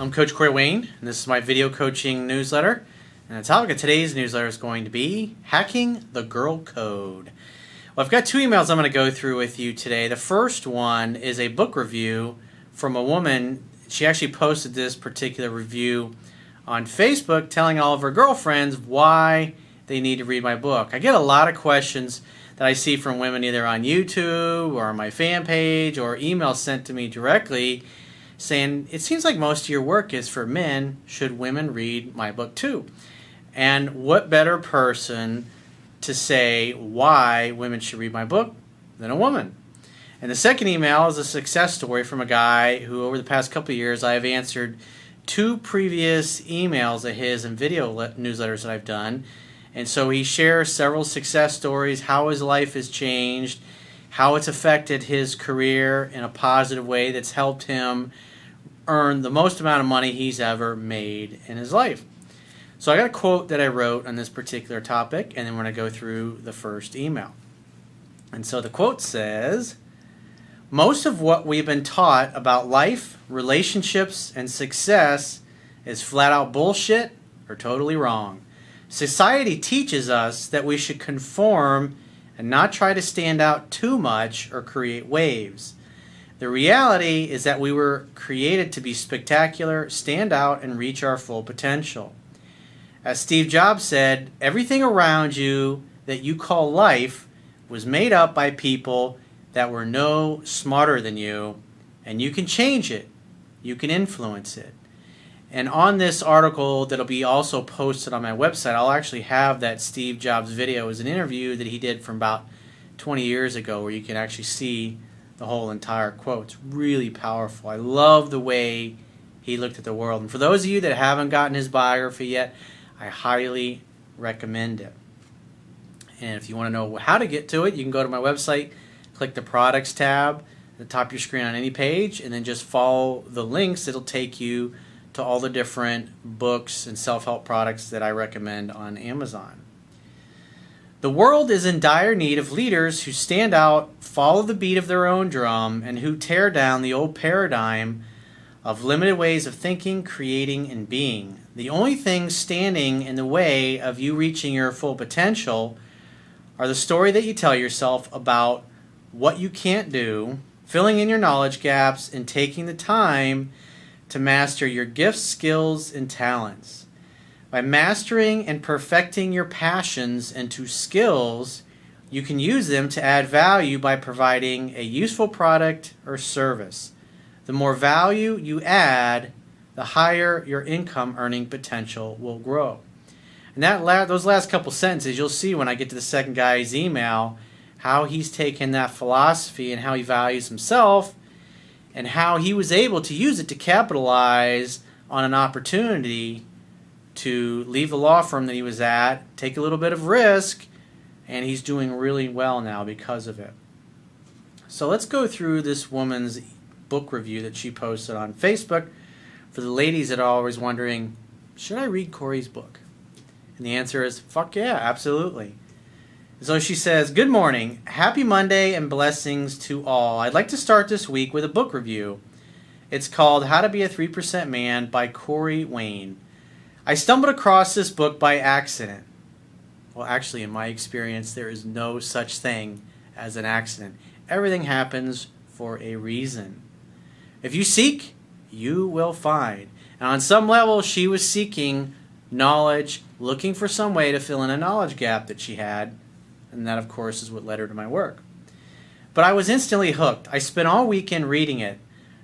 I'm Coach Corey Wayne, and this is my video coaching newsletter. And the topic of today's newsletter is going to be Hacking the Girl Code. Well, I've got two emails I'm going to go through with you today. The first one is a book review from a woman. She actually posted this particular review on Facebook telling all of her girlfriends why they need to read my book. I get a lot of questions that I see from women either on YouTube or on my fan page or emails sent to me directly saying, it seems like most of your work is for men. Should women read my book too? And what better person to say why women should read my book than a woman? And the second email is a success story from a guy who over the past couple of years I have answered two previous emails of his and video newsletters that I've done. And so he shares several success stories, how his life has changed, how it's affected his career in a positive way that's helped him earn the most amount of money he's ever made in his life. So I got a quote that I wrote on this particular topic, and then we're going to go through the first email. And so the quote says, "Most of what we've been taught about life, relationships, and success is flat out bullshit or totally wrong. Society teaches us that we should conform and not try to stand out too much or create waves. The reality is that we were created to be spectacular, stand out, and reach our full potential. As Steve Jobs said, everything around you that you call life was made up by people that were no smarter than you, and you can change it. You can influence it." And on this article that'll be also posted on my website, I'll actually have that Steve Jobs video as an interview that he did from about 20 years ago where you can actually see the whole entire quote. It's really powerful. I love the way he looked at the world. And for those of you that haven't gotten his biography yet, I highly recommend it. And if you want to know how to get to it, you can go to my website, click the products tab at the top of your screen on any page, and then just follow the links. It'll take you to all the different books and self-help products that I recommend on Amazon. "The world is in dire need of leaders who stand out, follow the beat of their own drum, and who tear down the old paradigm of limited ways of thinking, creating, and being. The only things standing in the way of you reaching your full potential are the story that you tell yourself about what you can't do, filling in your knowledge gaps, and taking the time to master your gifts, skills, and talents. By mastering and perfecting your passions into skills, you can use them to add value by providing a useful product or service. The more value you add, the higher your income earning potential will grow." And those last couple sentences, you'll see when I get to the second guy's email, how he's taken that philosophy and how he values himself and how he was able to use it to capitalize on an opportunity to leave the law firm that he was at, take a little bit of risk, and he's doing really well now because of it. So let's go through this woman's book review that she posted on Facebook for the ladies that are always wondering, should I read Corey's book? And the answer is, fuck yeah, absolutely. So she says, "Good morning. Happy Monday and blessings to all. I'd like to start this week with a book review. It's called How to Be a 3% Man by Corey Wayne. I stumbled across this book by accident." Well, actually, in my experience, there is no such thing as an accident. Everything happens for a reason. If you seek, you will find. And on some level, she was seeking knowledge, looking for some way to fill in a knowledge gap that she had. And that, of course, is what led her to my work. But I was instantly hooked. I spent all weekend reading it.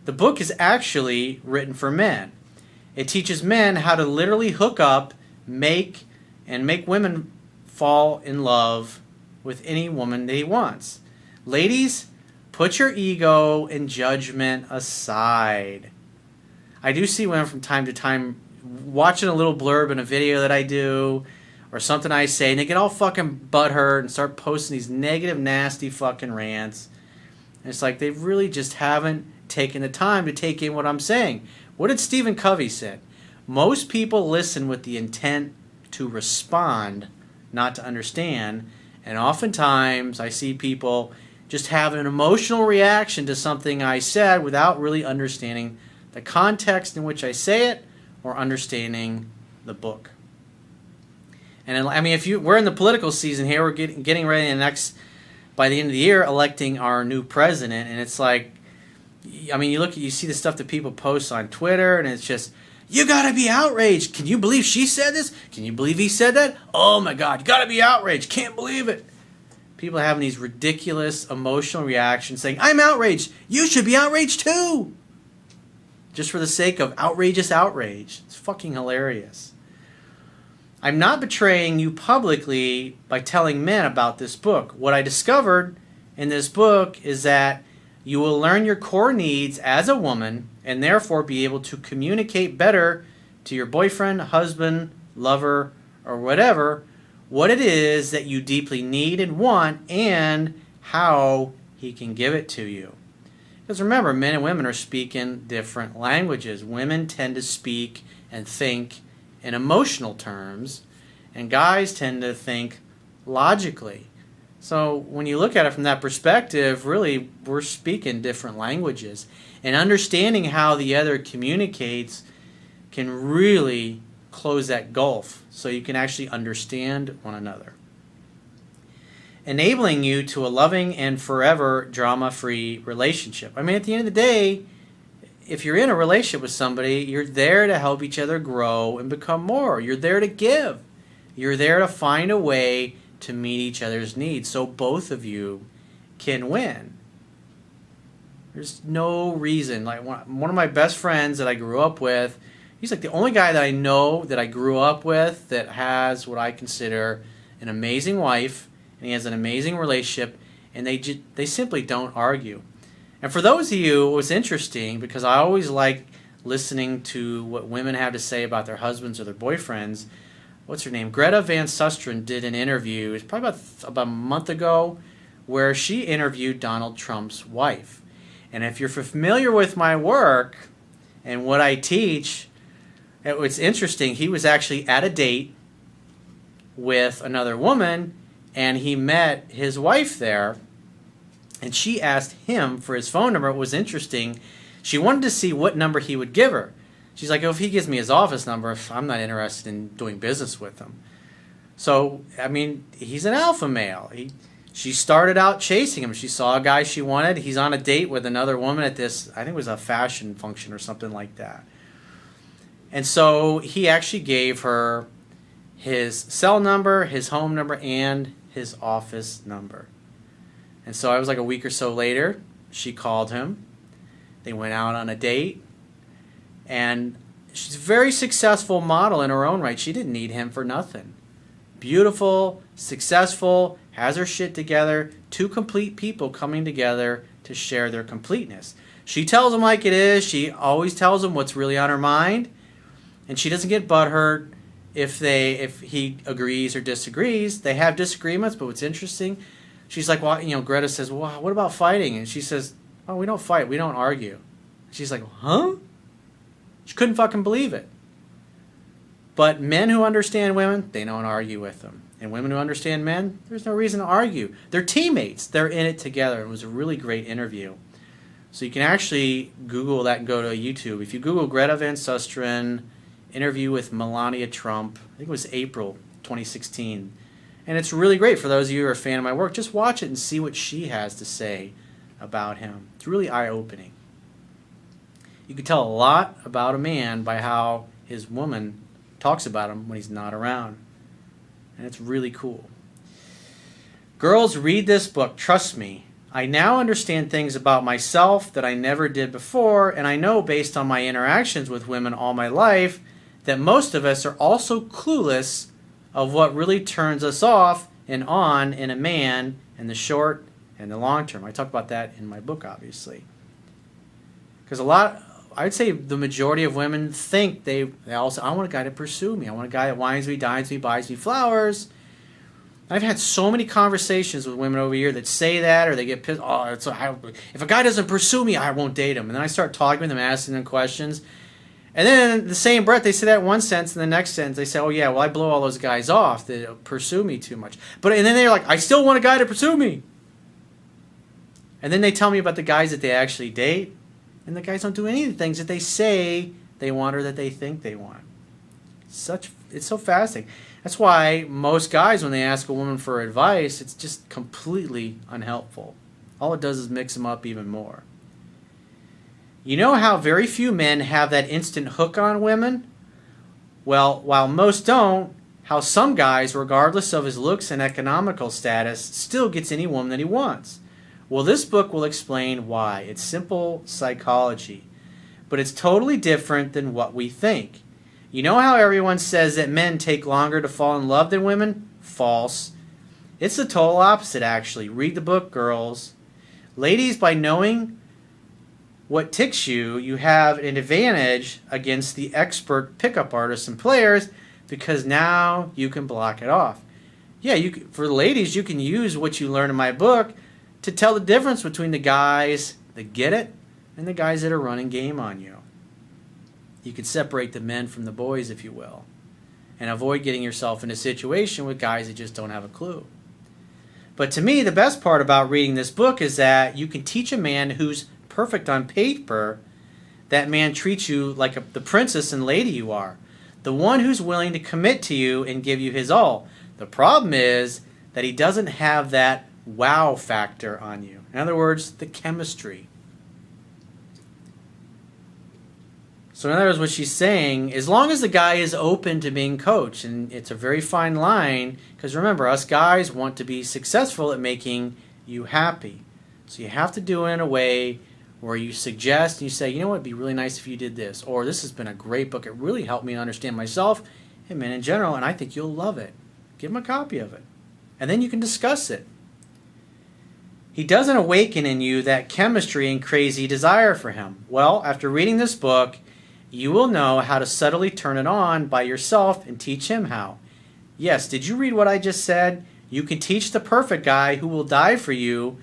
The book is actually written for men. It teaches men how to literally hook up, make women fall in love with any woman that he wants. Ladies, put your ego and judgment aside. I do see women from time to time watching a little blurb in a video that I do or something I say, and they get all fucking butthurt and start posting these negative, nasty fucking rants. And it's like they really just haven't taken the time to take in what I'm saying. What did Stephen Covey say? Most people listen with the intent to respond, not to understand. And oftentimes I see people just have an emotional reaction to something I said without really understanding the context in which I say it or understanding the book. And I mean, we're in the political season here, we're getting ready by the end of the year, electing our new president, and it's like, I mean, you see the stuff that people post on Twitter, and it's just, you gotta be outraged. Can you believe she said this? Can you believe he said that? Oh my God, you gotta be outraged. Can't believe it. People are having these ridiculous emotional reactions saying, I'm outraged. You should be outraged too. Just for the sake of outrageous outrage. It's fucking hilarious. I'm not betraying you publicly by telling men about this book. What I discovered in this book is that you will learn your core needs as a woman and therefore be able to communicate better to your boyfriend, husband, lover, or whatever what it is that you deeply need and want and how he can give it to you. Because remember, men and women are speaking different languages. Women tend to speak and think in emotional terms, and guys tend to think logically. So when you look at it from that perspective, really, we're speaking different languages. And understanding how the other communicates can really close that gulf so you can actually understand one another. Enabling you to a loving and forever drama-free relationship. I mean, at the end of the day, if you're in a relationship with somebody, you're there to help each other grow and become more. You're there to give. You're there to find a way to meet each other's needs so both of you can win. There's no reason. Like one of my best friends that I grew up with, he's like the only guy that I know that I grew up with that has what I consider an amazing wife, and he has an amazing relationship, and they simply don't argue. And for those of you, it was interesting because I always like listening to what women have to say about their husbands or their boyfriends. What's her name? Greta Van Susteren did an interview, it's probably about a month ago, where she interviewed Donald Trump's wife. And if you're familiar with my work and what I teach, it's interesting. He was actually at a date with another woman, and he met his wife there, and she asked him for his phone number. It was interesting. She wanted to see what number he would give her. She's like, oh, if he gives me his office number, I'm not interested in doing business with him. So, I mean, he's an alpha male. She started out chasing him. She saw a guy she wanted. He's on a date with another woman at this, I think it was a fashion function or something like that. And so he actually gave her his cell number, his home number, and his office number. And so I was like a week or so later, she called him. They went out on a date. And she's a very successful model in her own right. She didn't need him for nothing. Beautiful, successful, has her shit together. Two complete people coming together to share their completeness. She tells him like it is. She always tells him what's really on her mind. And she doesn't get butthurt if he agrees or disagrees. They have disagreements, but what's interesting, she's like, well, Greta says, well, what about fighting? And she says, oh, we don't fight. We don't argue. She's like, huh? She couldn't fucking believe it. But men who understand women, they don't argue with them. And women who understand men, there's no reason to argue. They're teammates. They're in it together. It was a really great interview. So you can actually Google that and go to YouTube. If you Google Greta Van Susteren interview with Melania Trump, I think it was April 2016. And it's really great for those of you who are a fan of my work. Just watch it and see what she has to say about him. It's really eye-opening. You can tell a lot about a man by how his woman talks about him when he's not around. And it's really cool. Girls, read this book. Trust me. I now understand things about myself that I never did before, and I know based on my interactions with women all my life that most of us are also clueless of what really turns us off and on in a man in the short and the long term. I talk about that in my book, obviously. Because I'd say the majority of women think they all say, I want a guy to pursue me. I want a guy that wines me, dines me, buys me flowers. I've had so many conversations with women over here that say that, or they get pissed. Oh, if a guy doesn't pursue me, I won't date him. And then I start talking to them, asking them questions. And then in the same breath, they say that in one sentence, and the next sentence they say, oh yeah, well, I blow all those guys off that pursue me too much. And then they're like, I still want a guy to pursue me. And then they tell me about the guys that they actually date. and the guys don't do any of the things that they say they want or that they think they want. It's so fascinating. That's why most guys, when they ask a woman for advice, it's just completely unhelpful. All it does is mix them up even more. You know how very few men have that instant hook on women? Well, while most don't, how some guys, regardless of his looks and economical status, still gets any woman that he wants. Well, this book will explain why. It's simple psychology, but it's totally different than what we think. You know how everyone says that men take longer to fall in love than women? False. It's the total opposite, actually. Read the book, girls. Ladies, by knowing what ticks you, you have an advantage against the expert pickup artists and players because now you can block it off. Yeah, for the ladies, you can use what you learn in my book to tell the difference between the guys that get it and the guys that are running game on you. You can separate the men from the boys, if you will, and avoid getting yourself in a situation with guys that just don't have a clue. But to me, the best part about reading this book is that you can teach a man who's perfect on paper. That man treats you like the princess and lady you are, the one who's willing to commit to you and give you his all. The problem is that he doesn't have that wow factor on you. In other words, the chemistry. So in other words, what she's saying, as long as the guy is open to being coached, and it's a very fine line, because remember, us guys want to be successful at making you happy. So you have to do it in a way where you suggest and you say, you know what, it'd be really nice if you did this. Or this has been a great book. It really helped me understand myself and men in general, and I think you'll love it. Give him a copy of it. And then you can discuss it. He doesn't awaken in you that chemistry and crazy desire for him. Well, after reading this book, you will know how to subtly turn it on by yourself and teach him how. Yes, did you read what I just said? You can teach the perfect guy who will die for you,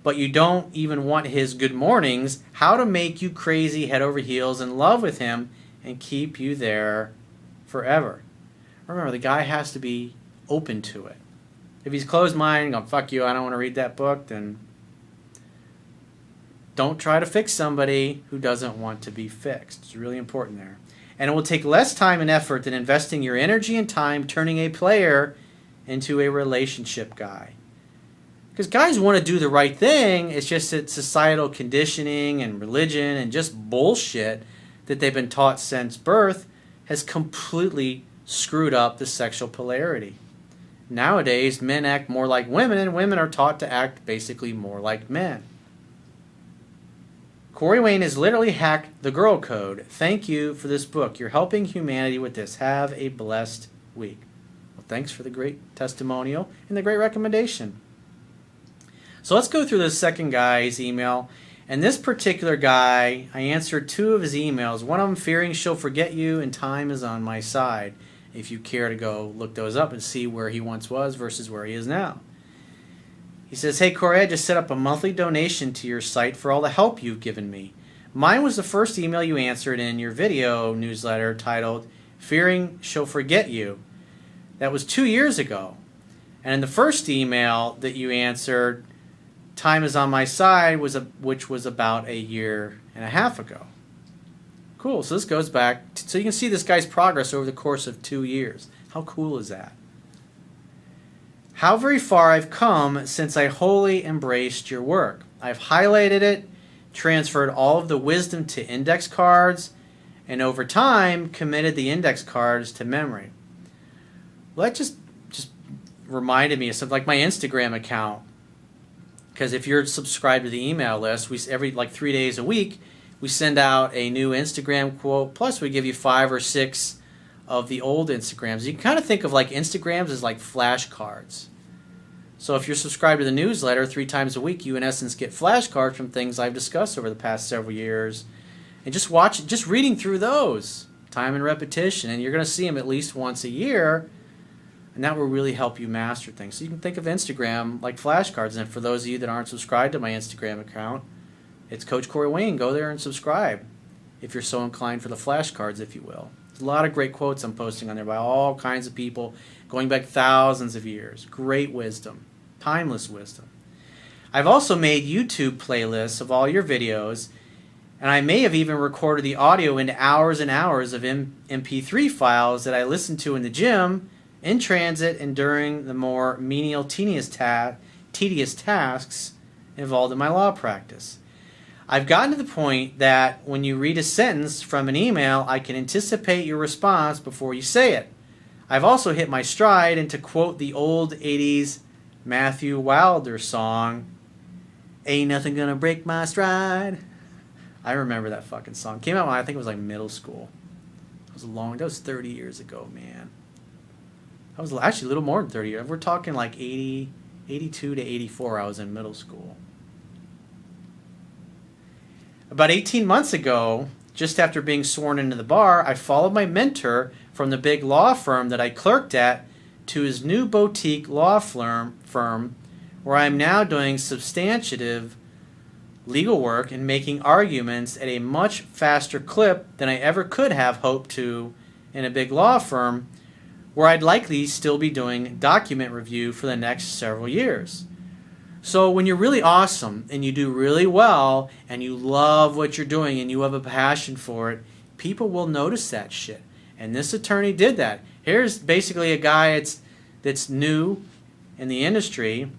but you don't even want his good mornings, how to make you crazy head over heels in love with him and keep you there forever. Remember, the guy has to be open to it. If he's closed-minded, going, fuck you, I don't want to read that book, then don't try to fix somebody who doesn't want to be fixed. It's really important there. And it will take less time and effort than investing your energy and time turning a player into a relationship guy. Because guys want to do the right thing, it's just that societal conditioning and religion and just bullshit that they've been taught since birth has completely screwed up the sexual polarity. Nowadays, men act more like women, and women are taught to act basically more like men. Corey Wayne has literally hacked the girl code. Thank you for this book. You're helping humanity with this. Have a blessed week. Well, thanks for the great testimonial and the great recommendation. So let's go through this second guy's email. And this particular guy, I answered two of his emails. One of them, fearing she'll forget you and time is on my side. If you care to go look those up and see where he once was versus where he is now. He says, hey Corey, I just set up a monthly donation to your site for all the help you've given me. Mine was the first email you answered in your video newsletter titled, Fearing She'll Forget You. That was 2 years ago. And in the first email that you answered, Time is on my side, which was about 1.5 years ago. Cool, so this goes back, so you can see this guy's progress over the course of 2 years. How cool is that? How very far I've come since I wholly embraced your work. I've highlighted it, transferred all of the wisdom to index cards, and over time committed the index cards to memory. Well, that just reminded me of something like my Instagram account. Because if you're subscribed to the email list, every 3 days a week, we send out a new Instagram quote, plus we give you 5 or 6 of the old Instagrams. You can kind of think of like Instagrams as like flashcards. So if you're subscribed to the newsletter 3 times a week, you in essence get flashcards from things I've discussed over the past several years. And just reading through those, time and repetition, and you're going to see them at least once a year, and that will really help you master things. So you can think of Instagram like flashcards, and for those of you that aren't subscribed to my Instagram account, it's Coach Corey Wayne. Go there and subscribe if you're so inclined for the flashcards, if you will. There's a lot of great quotes I'm posting on there by all kinds of people going back thousands of years. Great wisdom. Timeless wisdom. I've also made YouTube playlists of all your videos, And I may have even recorded the audio into hours and hours of MP3 files that I listened to in the gym, in transit, and during the more menial, tedious tasks involved in my law practice. I've gotten to the point that when you read a sentence from an email, I can anticipate your response before you say it. I've also hit my stride, and to quote the old 80s Matthew Wilder song, "Ain't nothing gonna break my stride." I remember that fucking song. Came out when I think it was like middle school. That was 30 years ago, man. That was actually a little more than 30 years. We're talking like 82 to 84. I was in middle school. About 18 months ago, just after being sworn into the bar, I followed my mentor from the big law firm that I clerked at to his new boutique law firm where I am now doing substantive legal work and making arguments at a much faster clip than I ever could have hoped to in a big law firm where I'd likely still be doing document review for the next several years. So when you're really awesome and you do really well and you love what you're doing and you have a passion for it, people will notice that shit. And this attorney did that. Here's basically a guy that's new in the industry,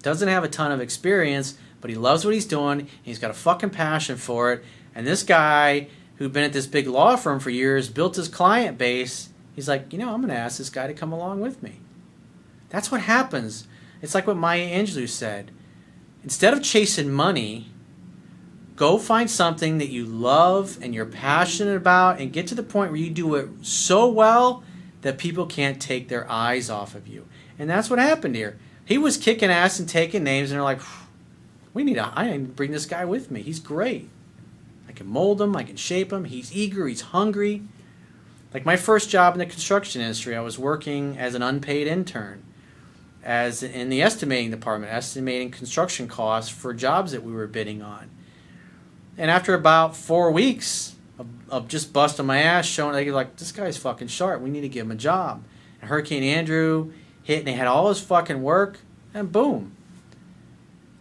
doesn't have a ton of experience, but he loves what he's doing. He's got a fucking passion for it. And this guy who'd been at this big law firm for years, built his client base, he's like, I'm going to ask this guy to come along with me. That's what happens. It's like what Maya Angelou said. Instead of chasing money, go find something that you love and you're passionate about and get to the point where you do it so well that people can't take their eyes off of you. And that's what happened here. He was kicking ass and taking names, and they're like, I need to bring this guy with me. He's great. I can mold him. I can shape him. He's eager. He's hungry. Like my first job in the construction industry, I was working as an unpaid intern, as in the estimating department, estimating construction costs for jobs that we were bidding on. And after about 4 weeks of just busting my ass, showing like this guy's fucking sharp. We need to give him a job. And Hurricane Andrew hit, and he had all his fucking work, and boom.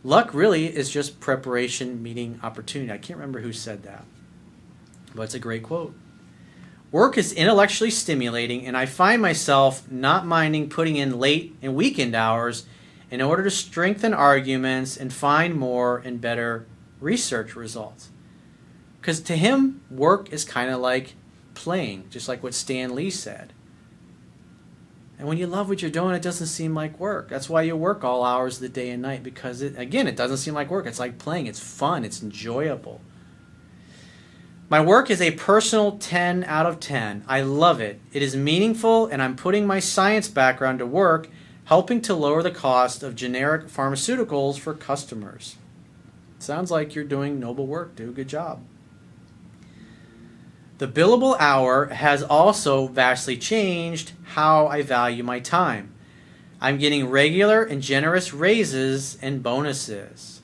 Luck really is just preparation meeting opportunity. I can't remember who said that, but it's a great quote. Work is intellectually stimulating, and I find myself not minding putting in late and weekend hours in order to strengthen arguments and find more and better research results. Because to him, work is kind of like playing, just like what Stan Lee said. And when you love what you're doing, it doesn't seem like work. That's why you work all hours of the day and night, because it doesn't seem like work. It's like playing. It's fun. It's enjoyable. My work is a personal 10 out of 10. I love it. It is meaningful, and I'm putting my science background to work, helping to lower the cost of generic pharmaceuticals for customers. Sounds like you're doing noble work. Do a good job. The billable hour has also vastly changed how I value my time. I'm getting regular and generous raises and bonuses.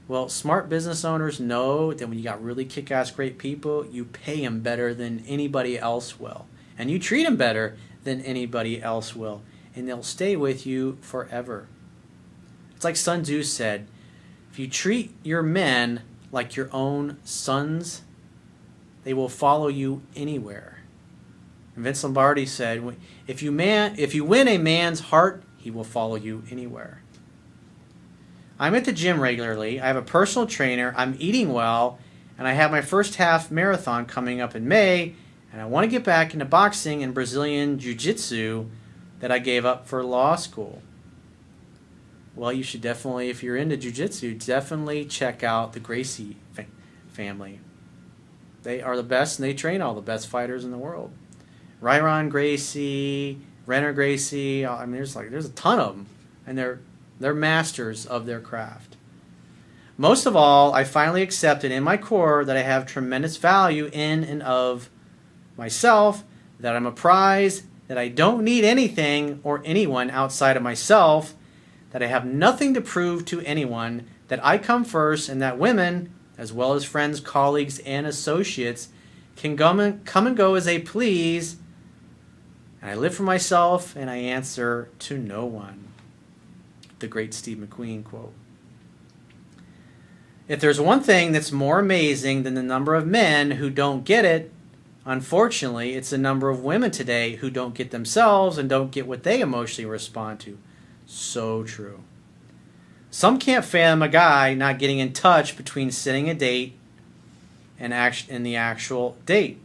Well, smart business owners know that when you got really kick-ass great people, you pay them better than anybody else will. And you treat them better than anybody else will. And they'll stay with you forever. It's like Sun Tzu said, if you treat your men like your own sons, they will follow you anywhere. And Vince Lombardi said, if you win a man's heart, he will follow you anywhere. I'm at the gym regularly. I have a personal trainer. I'm eating well. And I have my first half marathon coming up in May. And I want to get back into boxing and Brazilian Jiu-Jitsu that I gave up for law school. Well, you should definitely, if you're into Jiu-Jitsu, definitely check out the Gracie family. They are the best, and they train all the best fighters in the world. Ryron Gracie, Renner Gracie. I mean, there's a ton of them, and they're masters of their craft. Most of all, I finally accepted in my core that I have tremendous value in and of myself, that I'm a prize, that I don't need anything or anyone outside of myself, that I have nothing to prove to anyone, that I come first, and that women, as well as friends, colleagues, and associates, can come and go as they please, and I live for myself, and I answer to no one. The great Steve McQueen quote. If there's one thing that's more amazing than the number of men who don't get it, unfortunately, it's the number of women today who don't get themselves and don't get what they emotionally respond to. So true. Some can't fathom a guy not getting in touch between setting a date and the actual date.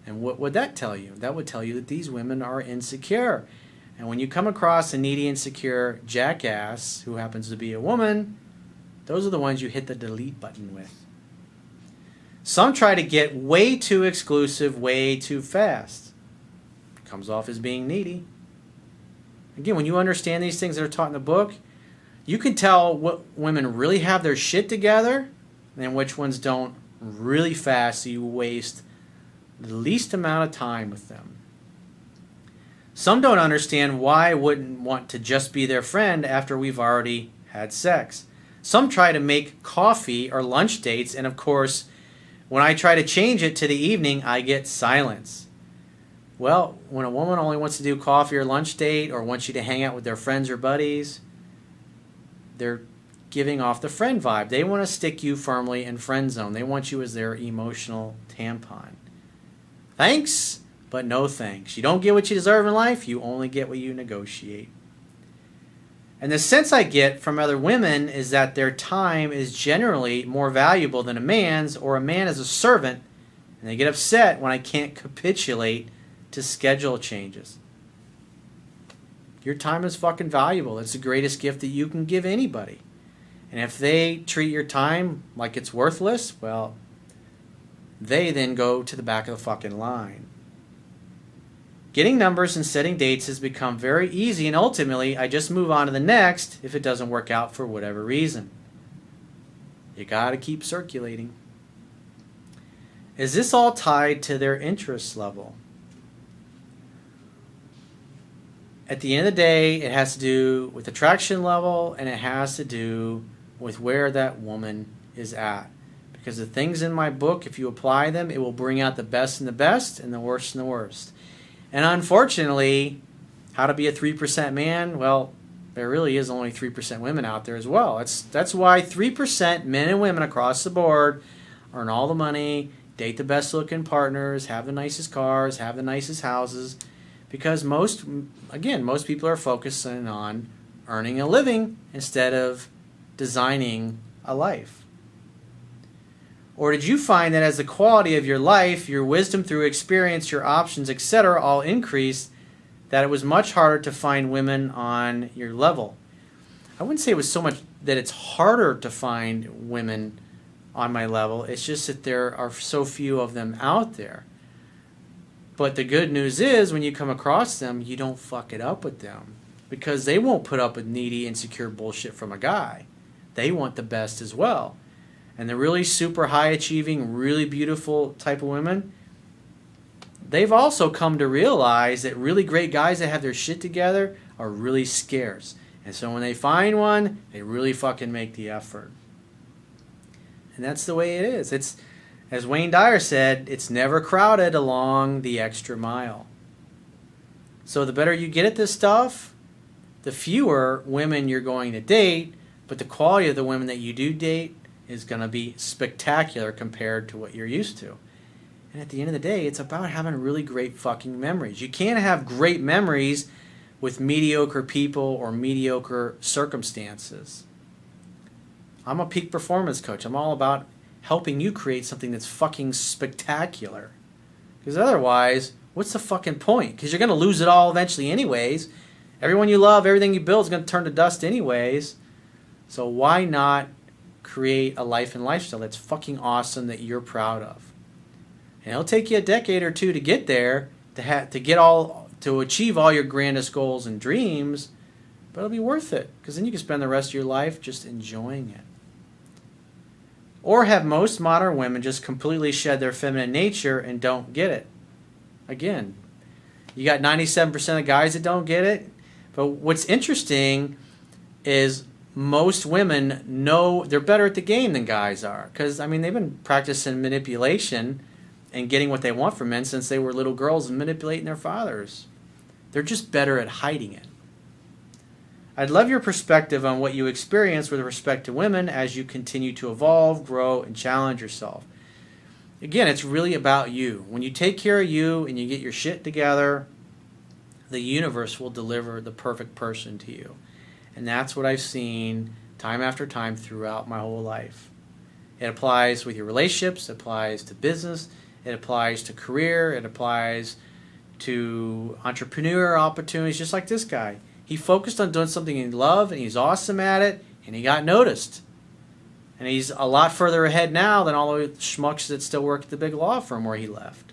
And what would that tell you? That would tell you that these women are insecure. And when you come across a needy, insecure jackass who happens to be a woman, those are the ones you hit the delete button with. Some try to get way too exclusive way too fast. Comes off as being needy. Again, when you understand these things that are taught in the book, you can tell what women really have their shit together and which ones don't really fast, so you waste the least amount of time with them. Some don't understand why I wouldn't want to just be their friend after we've already had sex. Some try to make coffee or lunch dates, and of course, when I try to change it to the evening, I get silence. Well, when a woman only wants to do coffee or lunch date or wants you to hang out with their friends or buddies, they're giving off the friend vibe. They want to stick you firmly in friend zone. They want you as their emotional tampon. Thanks, but no thanks. You don't get what you deserve in life. You only get what you negotiate. And the sense I get from other women is that their time is generally more valuable than a man's, or a man is a servant, and they get upset when I can't capitulate to schedule changes. Your time is fucking valuable. It's the greatest gift that you can give anybody. And if they treat your time like it's worthless, well, they then go to the back of the fucking line. Getting numbers and setting dates has become very easy, and ultimately I just move on to the next if it doesn't work out for whatever reason. You gotta keep circulating. Is this all tied to their interest level? At the end of the day, it has to do with attraction level, and it has to do with where that woman is at. Because the things in my book, if you apply them, it will bring out the best in the best and the worst in the worst. And unfortunately, how to be a 3% man, well, there really is only 3% women out there as well. That's why 3% men and women across the board earn all the money, date the best looking partners, have the nicest cars, have the nicest houses. Because most people are focusing on earning a living instead of designing a life. Or did you find that as the quality of your life, your wisdom through experience, your options, etc., all increased, that it was much harder to find women on your level? I wouldn't say it was so much that it's harder to find women on my level. It's just that there are so few of them out there. But the good news is when you come across them, you don't fuck it up with them. Because they won't put up with needy, insecure bullshit from a guy. They want the best as well. And the really super high achieving, really beautiful type of women, they've also come to realize that really great guys that have their shit together are really scarce. And so when they find one, they really fucking make the effort. And that's the way it is. It's, as Wayne Dyer said, it's never crowded along the extra mile. So the better you get at this stuff, the fewer women you're going to date, but the quality of the women that you do date is going to be spectacular compared to what you're used to. And at the end of the day, it's about having really great fucking memories. You can't have great memories with mediocre people or mediocre circumstances. I'm a peak performance coach. I'm all about helping you create something that's fucking spectacular. Because otherwise, what's the fucking point? Because you're going to lose it all eventually anyways. Everyone you love, everything you build is going to turn to dust anyways. So why not create a life and lifestyle that's fucking awesome that you're proud of? And it'll take you a decade or two to get there, to achieve all your grandest goals and dreams, but it'll be worth it because then you can spend the rest of your life just enjoying it. Or have most modern women just completely shed their feminine nature and don't get it? Again, you got 97% of guys that don't get it, but what's interesting is most women know they're better at the game than guys are. Because, I mean, they've been practicing manipulation and getting what they want from men since they were little girls and manipulating their fathers. They're just better at hiding it. I'd love your perspective on what you experience with respect to women as you continue to evolve, grow, and challenge yourself. Again, it's really about you. When you take care of you and you get your shit together, the universe will deliver the perfect person to you. And that's what I've seen time after time throughout my whole life. It applies with your relationships, it applies to business, it applies to career, it applies to entrepreneur opportunities, just like this guy. He focused on doing something he loved, and he's awesome at it, and he got noticed. And he's a lot further ahead now than all the schmucks that still work at the big law firm where he left.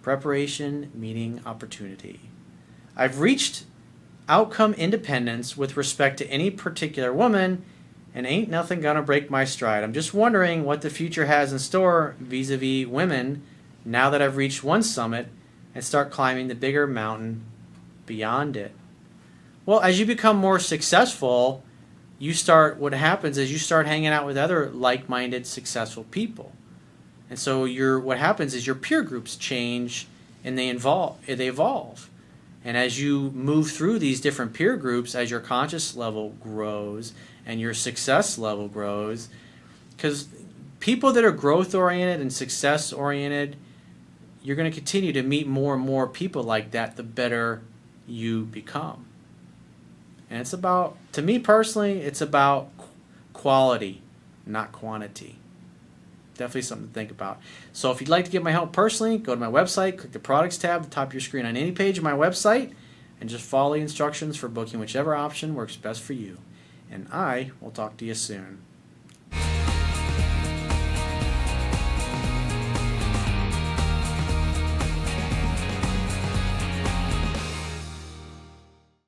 Preparation meeting opportunity. I've reached outcome independence with respect to any particular woman, and ain't nothing gonna break my stride. I'm just wondering what the future has in store vis-a-vis women now that I've reached one summit and start climbing the bigger mountain beyond it. Well, as you become more successful, what happens is you start hanging out with other like-minded, successful people. And so what happens is your peer groups change and they evolve. And as you move through these different peer groups, as your conscious level grows and your success level grows, because people that are growth-oriented and success-oriented, you're going to continue to meet more and more people like that the better you become. And it's about, to me personally, it's about quality, not quantity. Definitely something to think about. So if you'd like to get my help personally, go to my website, click the products tab at the top of your screen on any page of my website, and just follow the instructions for booking whichever option works best for you. And I will talk to you soon.